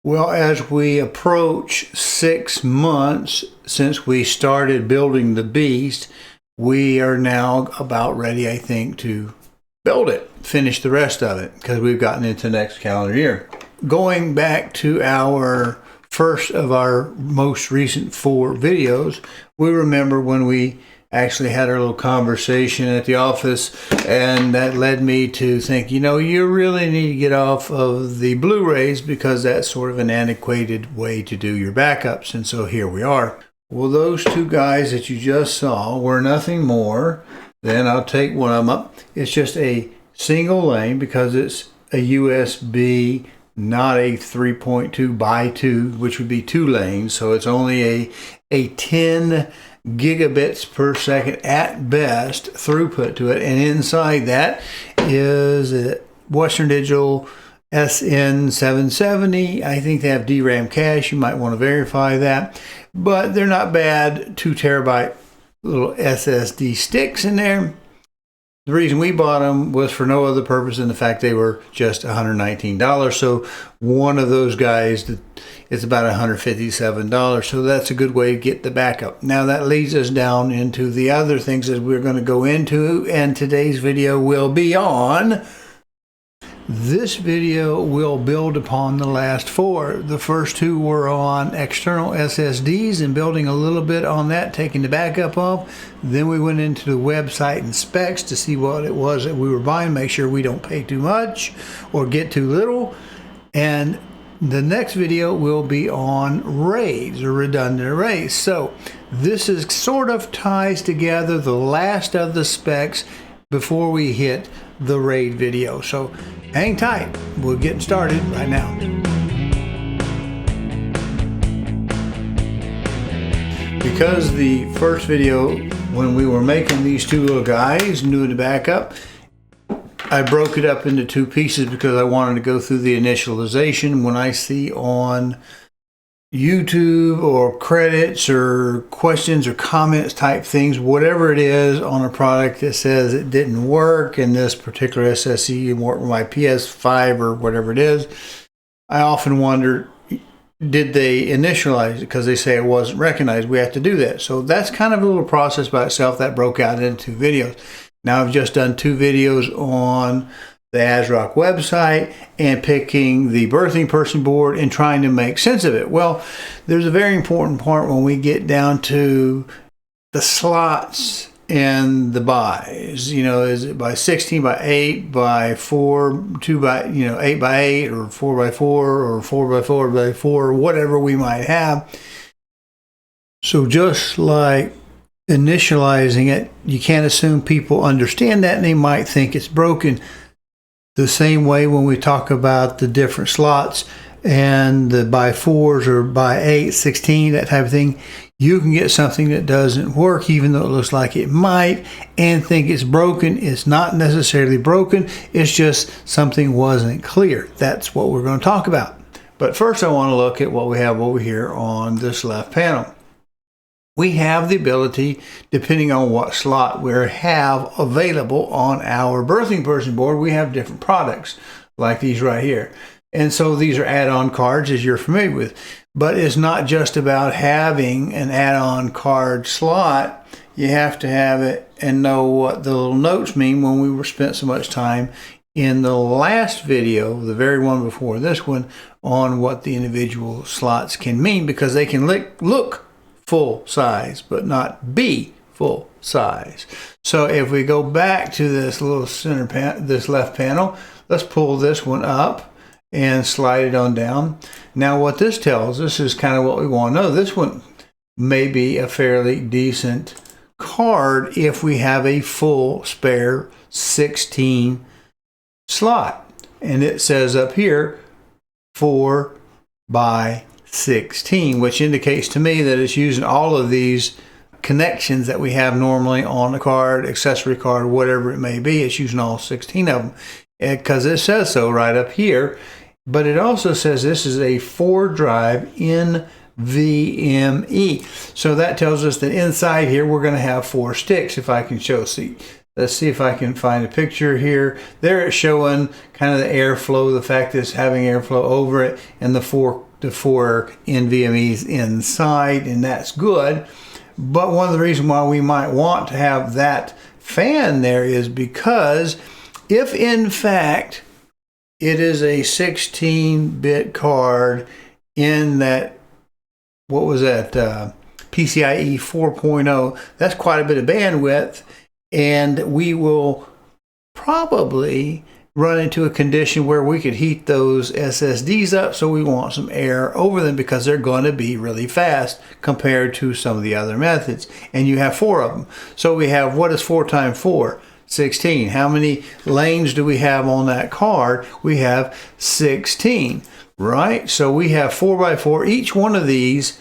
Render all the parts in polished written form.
Well, as we approach 6 months since we started building the beast, we are now about ready, I think, to build it, finish the rest of it, because we've gotten into next calendar year. Going back to our first of our most recent 4 videos, we remember when we actually had our little conversation at the office, and that led me to think, you know, you really need to get off of the Blu-rays because that's sort of an antiquated way to do your backups. And so here we are. Well, those 2 guys that you just saw were nothing more than, I'll take one of them up, it's just a single lane because it's a USB, not a 3.2 by 2, which would be 2 lanes. So it's only a 10 gigabits per second at best throughput to it, and inside that is a Western Digital SN770. I think they have DRAM cache. You might want to verify that, but they're not bad. 2 terabyte little SSD sticks in there. The reason we bought them was for no other purpose than the fact they were just $119. So one of those guys is about $157. So that's a good way to get the backup. Now that leads us down into the other things that we're going to go into, and today's video will be on. This video will build upon the last 4. The first 2 were on external SSDs and building a little bit on that, taking the backup off. Then we went into the website and specs to see what it was that we were buying, make sure we don't pay too much or get too little. And the next video will be on RAIDs, or redundant arrays. So this is sort of ties together the last of the specs before we hit the RAID video. So hang tight, we're getting started right now. Because the first video, when we were making these 2 little guys, doing the backup, I broke it up into 2 pieces because I wanted to go through the initialization. When I see on YouTube or credits or questions or comments type things, whatever it is on a product that says it didn't work and this particular SSD didn't work with my PS5 or whatever it is, I often wonder, did they initialize it? Because they say it wasn't recognized. We have to do that. So that's kind of a little process by itself that broke out into 2 videos. Now I've just done 2 videos on the ASRock website and picking the birthing person board and trying to make sense of it. Well, there's a very important part when we get down to the slots and the buys. You know, is it by 16 by 8 by 4, 2 by, 8 by 8 or 4 by 4 or 4 by 4 by 4, whatever we might have. So just like initializing it, you can't assume people understand that and they might think it's broken. The same way when we talk about the different slots and the by 4s or by 8, 16, that type of thing, you can get something that doesn't work even though it looks like it might and think it's broken. It's not necessarily broken, it's just something wasn't clear. That's what we're going to talk about. But first I want to look at what we have over here on this left panel. We have the ability, depending on what slot we have available on our birthing person board, we have different products like these right here. And so these are add-on cards, as you're familiar with. But it's not just about having an add-on card slot. You have to have it and know what the little notes mean when we were spent so much time in the last video, the very one before this one, on what the individual slots can mean, because they can look full size, but not be full size. So if we go back to this little center this left panel, let's pull this one up and slide it on down. Now what this tells us is kind of what we want to know. This one may be a fairly decent card if we have a full spare 16 slot. And it says up here 4 by 16, which indicates to me that it's using all of these connections that we have normally on a card, accessory card, whatever it may be. It's using all 16 of them because it says so right up here. But it also says this is a 4-drive NVMe. So that tells us that inside here we're going to have 4 sticks. If I can show, see, Let's see if I can find a picture here. There it's showing kind of the airflow, the fact that it's having airflow over it, and the four NVMe's inside, and that's good. But one of the reasons why we might want to have that fan there is because if in fact it is a 16-bit card in that, what was that, PCIe 4.0, that's quite a bit of bandwidth, and we will probably run into a condition where we could heat those SSDs up, so we want some air over them because they're going to be really fast compared to some of the other methods. And you have 4 of them. So we have, what is 4 times 4? 16. How many lanes do we have on that card? We have 16, right? So we have 4 by 4. Each one of these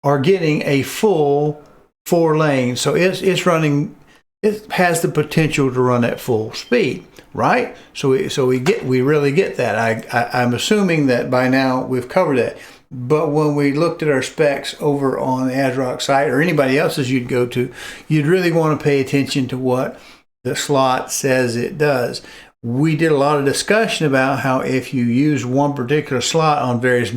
are getting a full 4 lanes. So it's running, it has the potential to run at full speed. Right? So we really get that. I'm assuming that by now we've covered that. But when we looked at our specs over on the ASRock site or anybody else's you'd go to, you'd really want to pay attention to what the slot says it does. We did a lot of discussion about how if you use one particular slot on various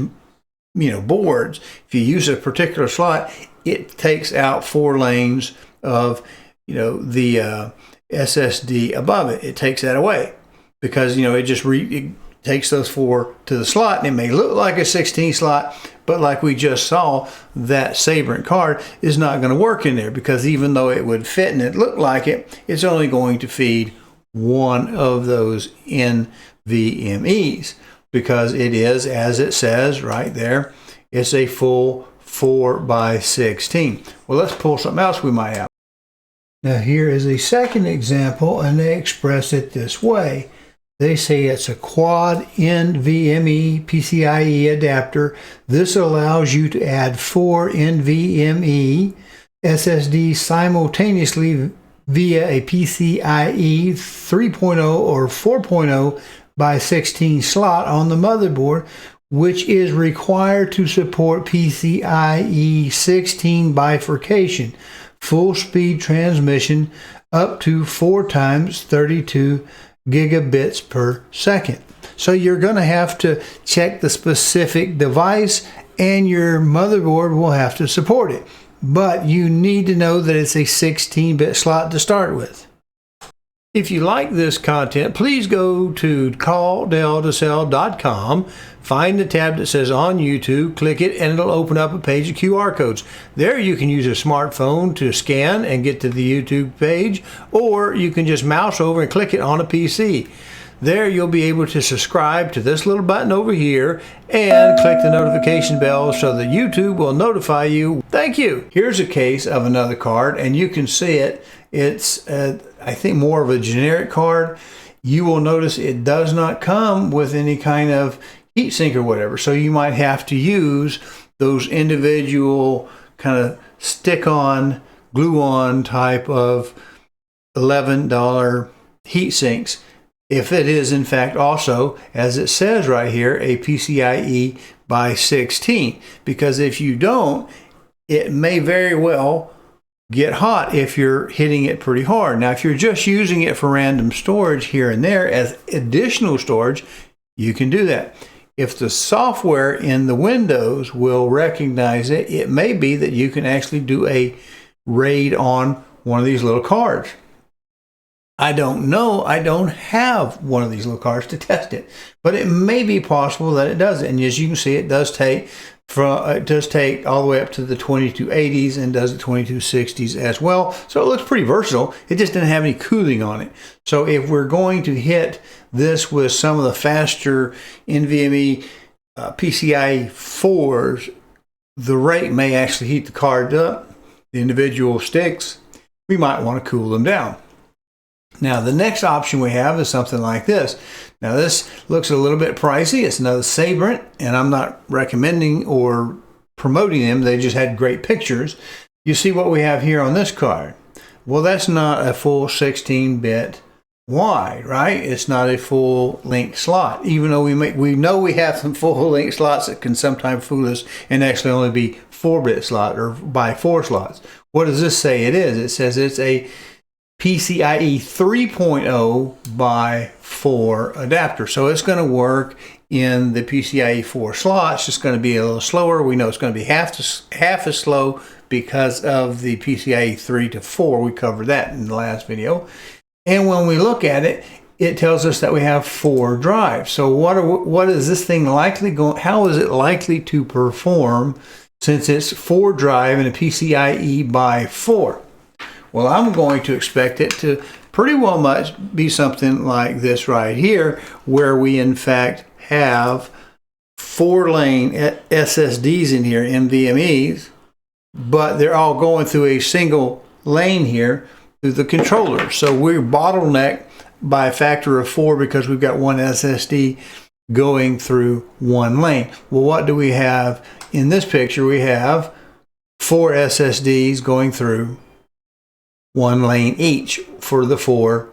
boards, if you use a particular slot, it takes out 4 lanes of the SSD above it. It takes that away because it takes those 4 to the slot, and it may look like a 16 slot, but like we just saw, that Sabrent card is not going to work in there because even though it would fit and it looked like it, it's only going to feed one of those NVMe's because it is, as it says right there, it's a full 4 by 16. Well, let's pull something else we might have. Now here is a second example, and they express it this way. They say it's a quad NVMe PCIe adapter. This allows you to add 4 NVMe SSDs simultaneously via a PCIe 3.0 or 4.0 by 16 slot on the motherboard, which is required to support PCIe 16 bifurcation. Full speed transmission up to 4 times 32 gigabits per second. So you're going to have to check the specific device and your motherboard will have to support it. But you need to know that it's a 16-bit slot to start with. If you like this content, please go to calldelldasell.com, find the tab that says on YouTube, click it, and it'll open up a page of QR codes. There you can use a smartphone to scan and get to the YouTube page, or you can just mouse over and click it on a PC. There you'll be able to subscribe to this little button over here and click the notification bell so that YouTube will notify you. Thank you. Here's a case of another card, and you can see it. It's, I think, more of a generic card. You will notice it does not come with any kind of heatsink or whatever. So you might have to use those individual kind of stick-on, glue-on type of $11 heat sinks. If it is, in fact, also, as it says right here, a PCIe by 16. Because if you don't, it may very well get hot if you're hitting it pretty hard. Now, if you're just using it for random storage here and there as additional storage, you can do that. If the software in the Windows will recognize it, it may be that you can actually do a RAID on one of these little cards. I don't know. I don't have one of these little cards to test it, but it may be possible that it does it. And as you can see, it does take all the way up to the 2280s and does the 2260s as well. So it looks pretty versatile. It just didn't have any cooling on it. So if we're going to hit this with some of the faster NVMe PCIe 4s, the rate may actually heat the card up. The individual sticks, we might want to cool them down. Now, the next option we have is something like this. Now, this looks a little bit pricey. It's another Sabrent, and I'm not recommending or promoting them. They just had great pictures. You see what we have here on this card. Well, that's not a full 16-bit wide, right? It's not a full link slot, even though we know we have some full link slots that can sometimes fool us and actually only be 4-bit slot or by 4 slots. What does this say it is? It says it's a PCIe 3.0 by 4 adapter. So it's going to work in the PCIe 4 slots. It's going to be a little slower. We know it's going to be half as slow because of the PCIe 3 to 4. We covered that in the last video. And when we look at it, it tells us that we have 4 drives. So what is this thing likely going? How is it likely to perform since it's 4 drive and a PCIe by 4? Well, I'm going to expect it to pretty well much be something like this right here, where we in fact have 4-lane SSDs in here, NVMe's, but they're all going through a single lane here through the controller. So we're bottlenecked by a factor of 4 because we've got one SSD going through one lane. Well, what do we have in this picture? We have 4 SSDs going through one lane each for the 4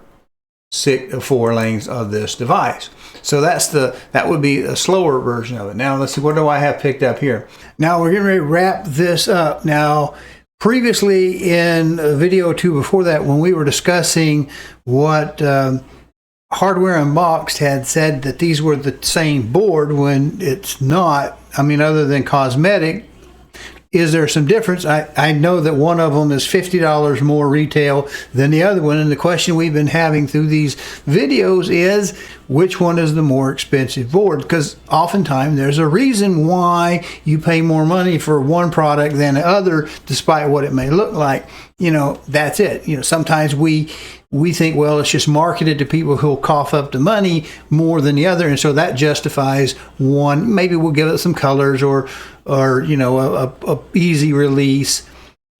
lanes of this device. So that would be a slower version of it. Now let's see, what do I have picked up here? Now we're getting ready to wrap this up. Now previously in video 2 before that, when we were discussing what Hardware Unboxed had said that these were the same board, when it's not. I mean, other than cosmetic, is there some difference? I know that one of them is $50 more retail than the other one, and the question we've been having through these videos is, which one is the more expensive board? Because oftentimes there's a reason why you pay more money for one product than the other, despite what it may look like. You know, that's it. You know, sometimes we think, well, it's just marketed to people who'll cough up the money more than the other, and so that justifies one. Maybe we'll give it some colors or you know, a easy release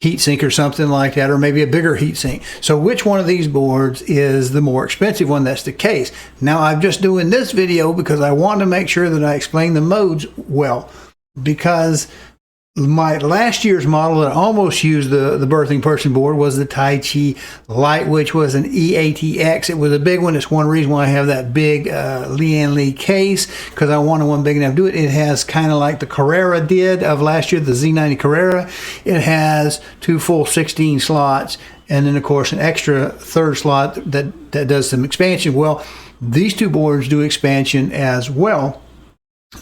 heatsink or something like that, or maybe a bigger heatsink. So which one of these boards is the more expensive one? That's the case. Now I'm just doing this video because I want to make sure that I explain the modes well, because my last year's model that almost used the birthing person board was the Tai Chi Lite, which was an EATX. It was a big one. It's one reason why I have that big Lian Li case, because I wanted one big enough to do it. It has kind of like the Carrera did of last year, the Z90 Carrera. It has 2 full 16 slots, and then of course an extra third slot that does some expansion. Well, these 2 boards do expansion as well.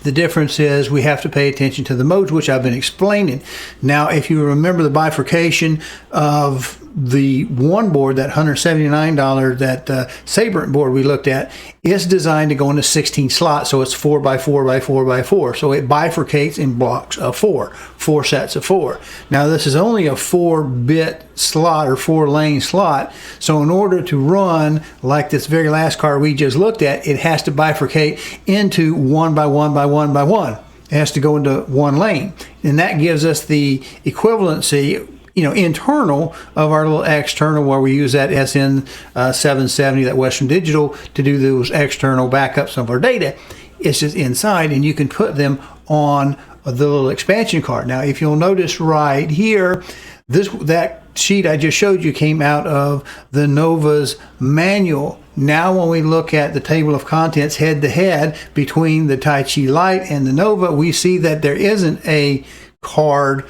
The difference is we have to pay attention to the modes, which I've been explaining. Now, if you remember the bifurcation of the one board, that $179, that Sabrent board we looked at, is designed to go into 16 slots. So it's 4 by 4 by 4 by 4. So it bifurcates in blocks of 4 sets of 4. Now, this is only a 4-bit slot or 4-lane slot. So in order to run like this very last card we just looked at, it has to bifurcate into 1 by 1 by 1 by 1. It has to go into one lane. And that gives us the equivalency, you know, internal of our little external, where we use that SN770, that Western Digital, to do those external backups of our data. It's just inside, and you can put them on the little expansion card. Now, if you'll notice right here, that sheet I just showed you came out of the Nova's manual. Now, when we look at the table of contents head to head between the Tai Chi Lite and the Nova, we see that there isn't a card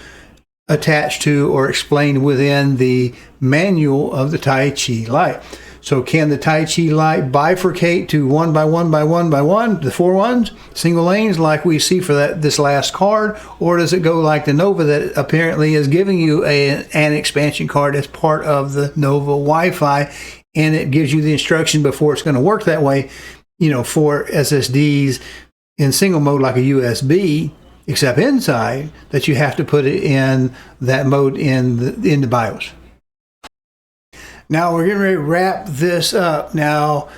attached to or explained within the manual of the Tai Chi Lite. So can the Tai Chi Lite bifurcate to 1 by 1 by 1 by 1, the 4 ones, single lanes like we see for this last card, or does it go like the Nova that apparently is giving you an expansion card as part of the Nova Wi-Fi, and it gives you the instruction before it's going to work that way, you know, for SSDs in single mode like a USB, except inside that you have to put it in that mode in the BIOS. Now we're getting ready to wrap this up. Now,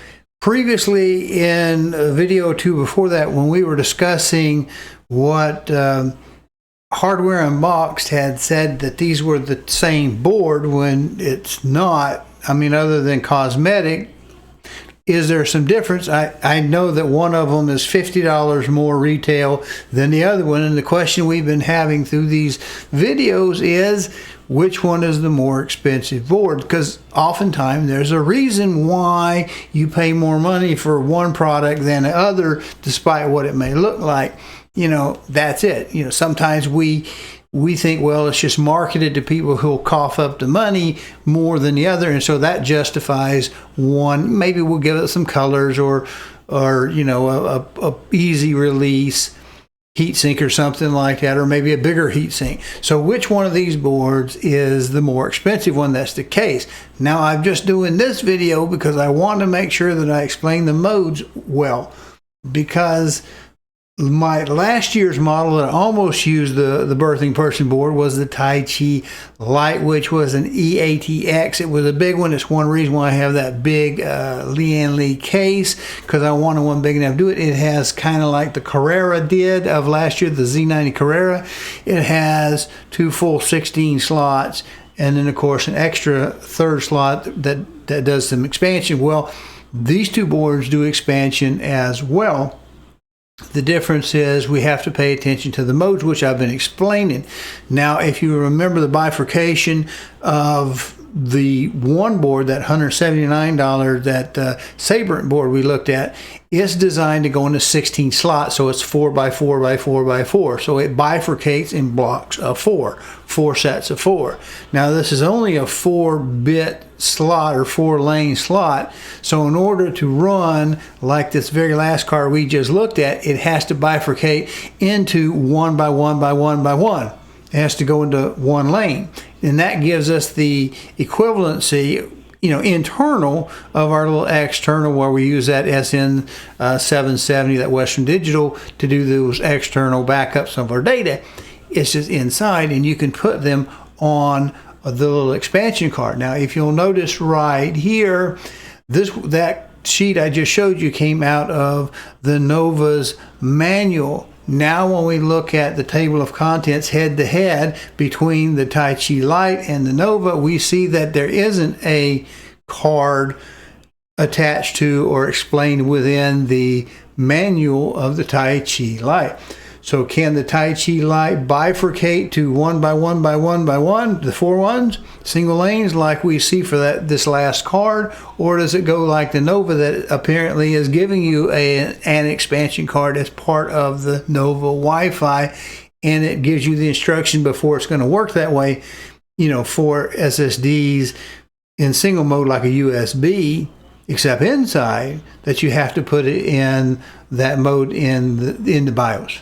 previously in video 2 before that, when we were discussing what Hardware Unboxed had said that these were the same board, when it's not. I mean, other than cosmetic, is there some difference? I know that one of them is $50 more retail than the other one, and the question we've been having through these videos is, which one is the more expensive board? Because oftentimes there's a reason why you pay more money for one product than the other, despite what it may look like. You know, that's it. You know, sometimes we we think, well, it's just marketed to people who'll cough up the money more than the other, and so that justifies one. Maybe we'll give it some colors, or you know, a easy release heatsink or something like that, or maybe a bigger heatsink. So which one of these boards is the more expensive one? That's the case. Now I'm just doing this video because I want to make sure that I explain the modes well, because my last year's model that almost used the birthing person board was the Tai Chi Lite, which was an EATX. It was a big one. It's one reason why I have that big Lian Li case, because I wanted one big enough to do it. It has kind of like the Carrera did of last year, the Z90 Carrera. It has 2 full 16 slots, and then of course an extra third slot that does some expansion. Well, these two boards do expansion as well. The difference is we have to pay attention to the modes, which I've been explaining. Now, if you remember the bifurcation of the one board, that $179, that Sabrent board we looked at, is designed to go into 16 slots, so it's 4 by 4 by 4 by 4. So it bifurcates in blocks of 4 sets of 4. Now this is only a 4-bit slot or 4-lane slot, so in order to run like this very last card we just looked at, it has to bifurcate into 1 by 1 by 1 by 1. It has to go into 1 lane, and that gives us the equivalency, you know, internal of our little external, where we use that SN770, that Western Digital, to do those external backups of our data. It's just inside, and you can put them on the little expansion card. Now, if you'll notice right here, that sheet I just showed you came out of the Nova's manual. Now, when we look at the table of contents head to head between the Tai Chi Lite and the Nova, we see that there isn't a card attached to or explained within the manual of the Tai Chi Lite. So can the Tai Chi Lite bifurcate to 1 by 1 by 1 by 1, the 4 ones, single lanes like we see for this last card, or does it go like the Nova that apparently is giving you an expansion card as part of the Nova Wi-Fi, and it gives you the instruction before it's going to work that way, you know, for SSDs in single mode like a USB, except inside that you have to put it in that mode in the BIOS.